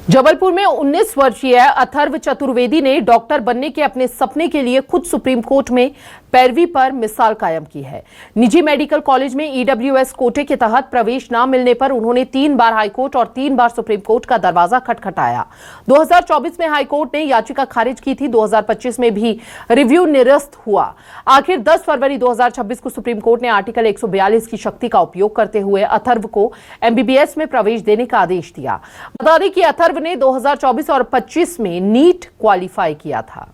जबलपुर में 19 वर्षीय अथर्व चतुर्वेदी ने डॉक्टर बनने के अपने सपने के लिए खुद सुप्रीम कोर्ट में पैरवी पर मिसाल कायम की है। निजी मेडिकल कॉलेज में ईडब्ल्यूएस कोटे के तहत प्रवेश न मिलने पर उन्होंने 3 बार हाईकोर्ट और 3 बार सुप्रीम कोर्ट का दरवाजा खटखटाया। 2024 में हाईकोर्ट ने याचिका खारिज की थी। 2025 में भी रिव्यू निरस्त हुआ। आखिर 10 फरवरी 2026 को सुप्रीम कोर्ट ने आर्टिकल 142 की शक्ति का उपयोग करते हुए अथर्व को एमबीबीएस में प्रवेश देने का आदेश दिया। बता दें कि अथर्व ने 2024 और 25 में नीट क्वालिफाई किया था।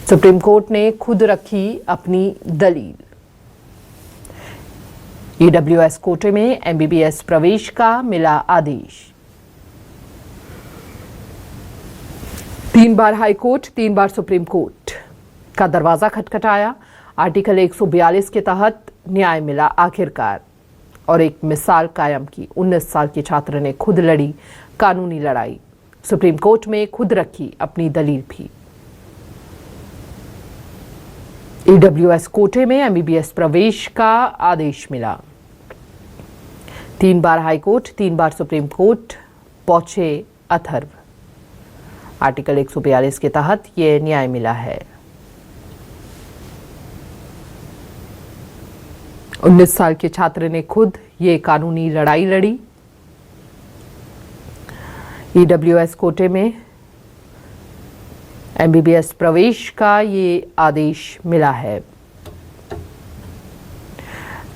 सुप्रीम कोर्ट ने खुद रखी अपनी दलील। ईडब्ल्यूएस कोटे में एमबीबीएस प्रवेश का मिला आदेश। 3 बार हाईकोर्ट, 3 बार सुप्रीम कोर्ट का दरवाजा खटखटाया। आर्टिकल 142 के तहत न्याय मिला आखिरकार और एक मिसाल कायम की। 19 साल के छात्र ने खुद लड़ी कानूनी लड़ाई। सुप्रीम कोर्ट में खुद रखी अपनी दलील भी। ईडब्ल्यूएस कोटे में एमबीबीएस प्रवेश का आदेश मिला। 3 बार हाईकोर्ट, 3 बार सुप्रीम कोर्ट पहुंचे अथर्व। आर्टिकल 142 के तहत ये न्याय मिला है। 19 साल के छात्र ने खुद ये कानूनी लड़ाई लड़ी। ईडब्ल्यूएस कोटे में एमबीबीएस प्रवेश का ये आदेश मिला है।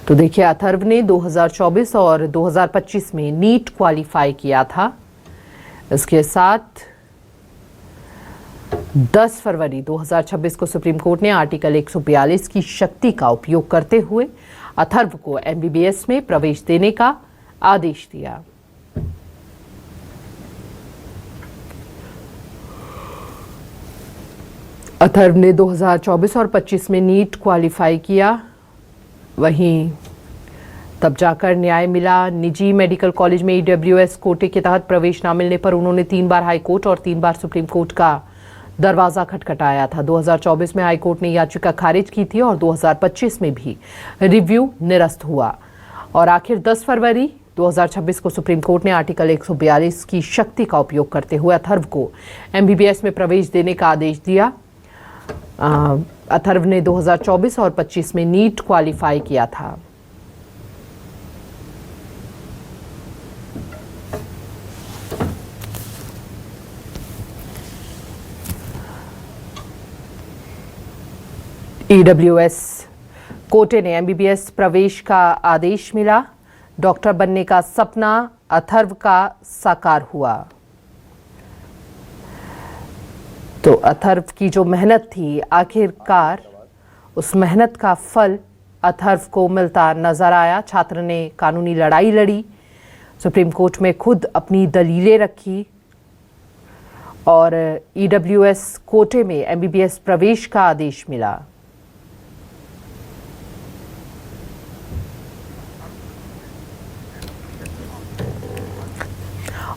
तो देखिए, अथर्व ने 2024 और 2025 में नीट क्वालिफाई किया था। इसके साथ 10 फरवरी 2026 को सुप्रीम कोर्ट ने आर्टिकल 142 की शक्ति का उपयोग करते हुए अथर्व को एमबीबीएस में प्रवेश देने का आदेश दिया। अथर्व ने 2024 और 25 में नीट क्वालिफाई किया। वहीं तब जाकर न्याय मिला। निजी मेडिकल कॉलेज में ईडब्ल्यूएस कोटे के तहत प्रवेश न मिलने पर उन्होंने 3 बार हाईकोर्ट और 3 बार सुप्रीम कोर्ट का दरवाजा खटखटाया था। 2024 में हाईकोर्ट ने याचिका खारिज की थी और 2025 में भी रिव्यू निरस्त हुआ और आखिर 10 फरवरी 2026 को सुप्रीम कोर्ट ने आर्टिकल 142 की शक्ति का उपयोग करते हुए अथर्व को एमबीबीएस में प्रवेश देने का आदेश दिया। अथर्व ने 2024 और 25 में नीट क्वालिफाई किया था। ईडब्ल्यूएस कोटे ने एमबीबीएस प्रवेश का आदेश मिला। डॉक्टर बनने का सपना अथर्व का साकार हुआ। तो अथर्व की जो मेहनत थी, आखिरकार उस मेहनत का फल अथर्व को मिलता नजर आया। छात्र ने कानूनी लड़ाई लड़ी, सुप्रीम कोर्ट में खुद अपनी दलीलें रखी और ईडब्ल्यूएस कोटे में एमबीबीएस प्रवेश का आदेश मिला।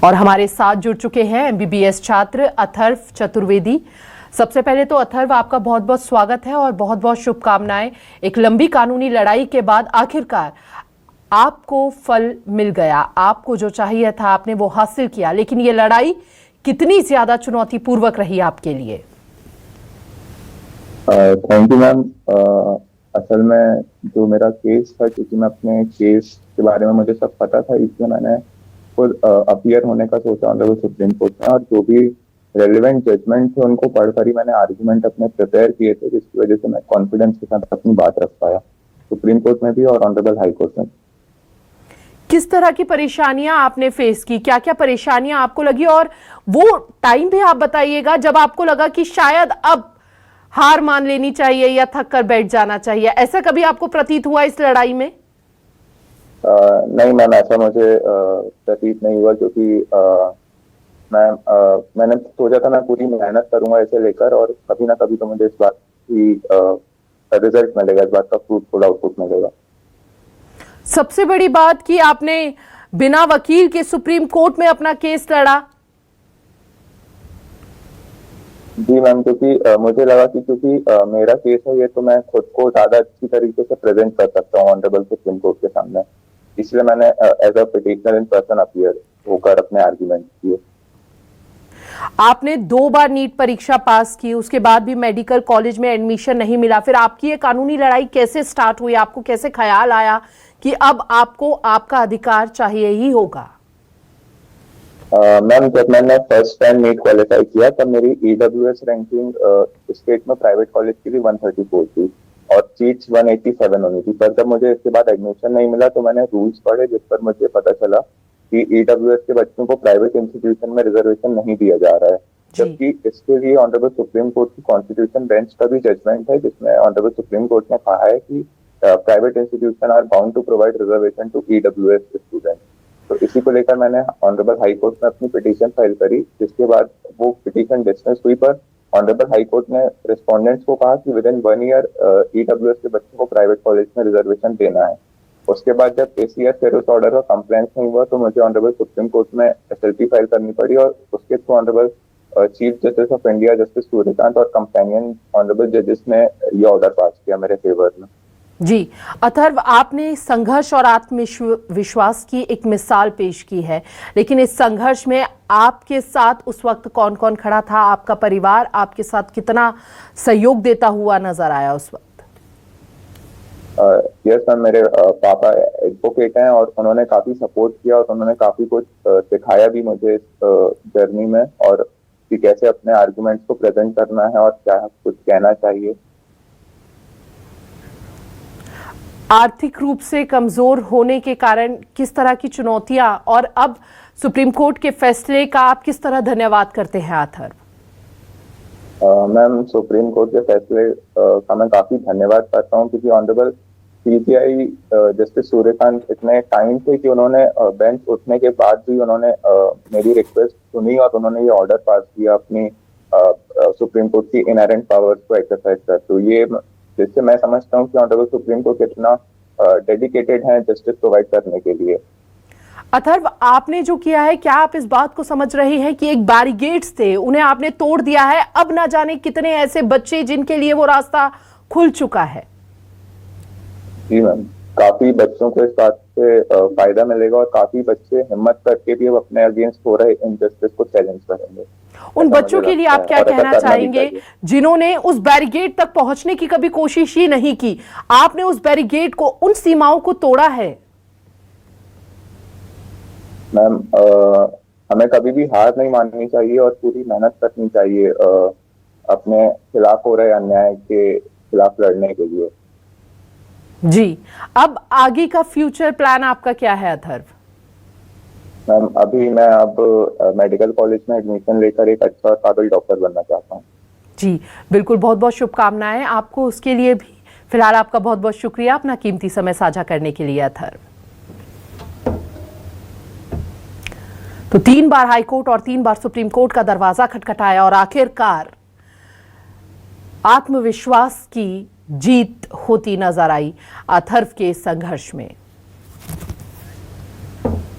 और हमारे साथ जुड़ चुके हैं एमबीबीएस छात्र अथर्व चतुर्वेदी। सबसे पहले तो अथर्व, आपका बहुत बहुत स्वागत है और बहुत बहुत शुभकामनाएं। एक लंबी कानूनी लड़ाई के बाद आखिरकार आपको फल मिल गया। आपको जो चाहिए था आपने वो हासिल किया, लेकिन ये लड़ाई कितनी ज्यादा चुनौतीपूर्वक रही आपके लिए? Thank you ma'am. असल में जो मेरा केस था, क्योंकि मैं अपने केस के बारे में मुझे सब पता था, इसलिए मैंने अपीयर होने का सोचा ऑनरेबल सुप्रीम कोर्ट में और जो भी रेलेवेंट जजमेंट थे उनको पढ़कर ही मैंने आर्गुमेंट अपने प्रिपेयर किए थे, जिसकी वजह से मैं कॉन्फिडेंस के साथ अपनी बात रख पाया सुप्रीम कोर्ट में भी और ऑनरेबल हाई कोर्ट में। किस तरह की परेशानियां आपने फेस की, क्या क्या परेशानियां आपको लगी और वो टाइम भी आप बताइएगा जब आपको लगा कि शायद अब हार मान लेनी चाहिए या थक कर बैठ जाना चाहिए? ऐसा कभी आपको प्रतीत हुआ इस लड़ाई में? नहीं मैम, ऐसा मुझे प्रतीत नहीं हुआ, क्योंकि मैंने सोचा था मैं पूरी मेहनत करूंगा इसे लेकर और कभी ना कभी तो मुझे इस बात की रिजल्ट मिलेगा, इस बात का फ्रूटफुल आउटपुट मिलेगा। सबसे बड़ी बात कि आपने बिना वकील के सुप्रीम कोर्ट में अपना केस लड़ा। जी मैम, क्योंकि मुझे लगा कि क्योंकि मेरा केस है ये, तो मैं खुद को ज्यादा अच्छी तरीके से प्रेजेंट कर सकता हूँ ऑनरेबल सुप्रीम कोर्ट के सामने। इसलिए मैंने as a petitioner in person appear होकर अपने आर्ग्यूमेंट किए। आपने 2 बार नीट परीक्षा पास की, उसके बाद भी मेडिकल कॉलेज में एडमिशन नहीं मिला, फिर आपकी ये कानूनी लड़ाई कैसे स्टार्ट हुई? आपको कैसे ख्याल आया कि अब आपको आपका अधिकार चाहिए ही होगा? मैम, जब मैंने फर्स्ट टाइम नीट क्वालिफाई किया तब मेरी EWS रैंकिंग स्टेट में प्राइवेट कॉलेज की भी 134 थी और सीट्स 187 होनी थी। पर जब मुझे इसके बाद एडमिशन नहीं मिला तो मैंने रूल्स पढ़े, जिस पर मुझे पता चला कि EWS के बच्चों को प्राइवेट इंस्टीट्यूशन में रिजर्वेशन नहीं दिया जा रहा है, जबकि इसके लिए ऑनरेबल सुप्रीम कोर्ट की कॉन्स्टिट्यूशन बेंच का भी जजमेंट है, जिसमें ऑनरेबल सुप्रीम कोर्ट ने कहा है कि private institution are bound to provide reservation to EWS student. तो इसी को लेकर मैंने ऑनरेबल हाई कोर्ट में अपनी पिटीशन फाइल करी, जिसके बाद वो पिटीशन डिसमिस हुई, पर ऑनरेबल हाई कोर्ट ने रिस्पोंडेंट्स को कहा कि विद इन 1 ईयर EWS के बच्चों को प्राइवेट कॉलेज में रिजर्वेशन देना है। उसके बाद जब ACS फिर उस ऑर्डर का कंप्लेंट नहीं हुआ तो मुझे ऑनरेबल सुप्रीम कोर्ट में SLP फाइल करनी पड़ी और उसके through honourable chief justice of India justice Suryakant और कंपेनियन ऑनरेबल जजेस ने ये ऑर्डर पास किया मेरे फेवर में। जी अथर्व, आपने संघर्ष और आत्मविश्वास की एक मिसाल पेश की है, लेकिन इस संघर्ष में आपके साथ उस वक्त कौन कौन खड़ा था? आपका परिवार आपके साथ कितना सहयोग देता हुआ नजर आया उस वक्त? यस मैम, मेरे पापा एडवोकेट हैं और उन्होंने काफी सपोर्ट किया और उन्होंने काफी कुछ सिखाया भी मुझे इस जर्नी में, और कि कैसे अपने आर्गुमेंट्स को प्रेजेंट करना है और क्या कुछ कहना चाहिए। आर्थिक रूप से कमजोर होने के कारण किस तरह की चुनौतियां और अब सुप्रीम कोर्ट के फैसले का आप किस तरह धन्यवाद करते हैं अथर्व? मैम, सुप्रीम कोर्ट के फैसले का मैं काफी धन्यवाद करता हूँ, क्योंकि ऑनरेबल CJI जस्टिस सूर्यकांत इतने टाइम थे कि उन्होंने बेंच उठने के बाद भी उन्होंने मेरी रिक्वेस्ट सुनी और उन्होंने ये ऑर्डर पास किया अपनी सुप्रीम कोर्ट की इनहेरेंट पावर्स को एक्सरसाइज करते हुए। ये जिससे मैं समझता हूँ कि ऑनरेबल सुप्रीम कोर्ट कितना डेडिकेटेड है जस्टिस प्रोवाइड करने के लिए। अथर्व, आपने जो किया है, क्या आप इस बात को समझ रहे हैं कि एक बैरिकेड्स थे उन्हें आपने तोड़ दिया है? अब ना जाने कितने ऐसे बच्चे जिनके लिए वो रास्ता खुल चुका है। जी मैम, काफी बच्चों को इस बात से फायदा मिलेगा और काफी बच्चे हिम्मत करके भी अब अपने अगेंस्ट हो रहे इनजस्टिस को चैलेंज करेंगे। उन बच्चों के लिए आप क्या कहना चाहेंगे जिन्होंने उस बैरिकेड तक पहुंचने की कभी कोशिश ही नहीं की? आपने उस बैरिकेड को, उन सीमाओं को तोड़ा है। मैम, हमें कभी भी हार नहीं माननी चाहिए और पूरी मेहनत करनी चाहिए अपने खिलाफ हो रहे अन्याय के खिलाफ लड़ने के लिए। जी, अब आगे का फ्यूचर प्लान आपका क्या है अथर्व? मैम, अभी मैं अब मेडिकल कॉलेज में एडमिशन लेकर एक अच्छा और काबिल डॉक्टर बनना चाहता हूँ। जी बिल्कुल, बहुत बहुत शुभकामनाएं आपको उसके लिए भी। फिलहाल आपका बहुत बहुत शुक्रिया अपना कीमती समय साझा करने के लिए अथर्व। तो 3 बार हाईकोर्ट और 3 बार सुप्रीम कोर्ट का दरवाजा खटखटाया और आखिरकार आत्मविश्वास की जीत होती नजर आई अथर्व के संघर्ष में।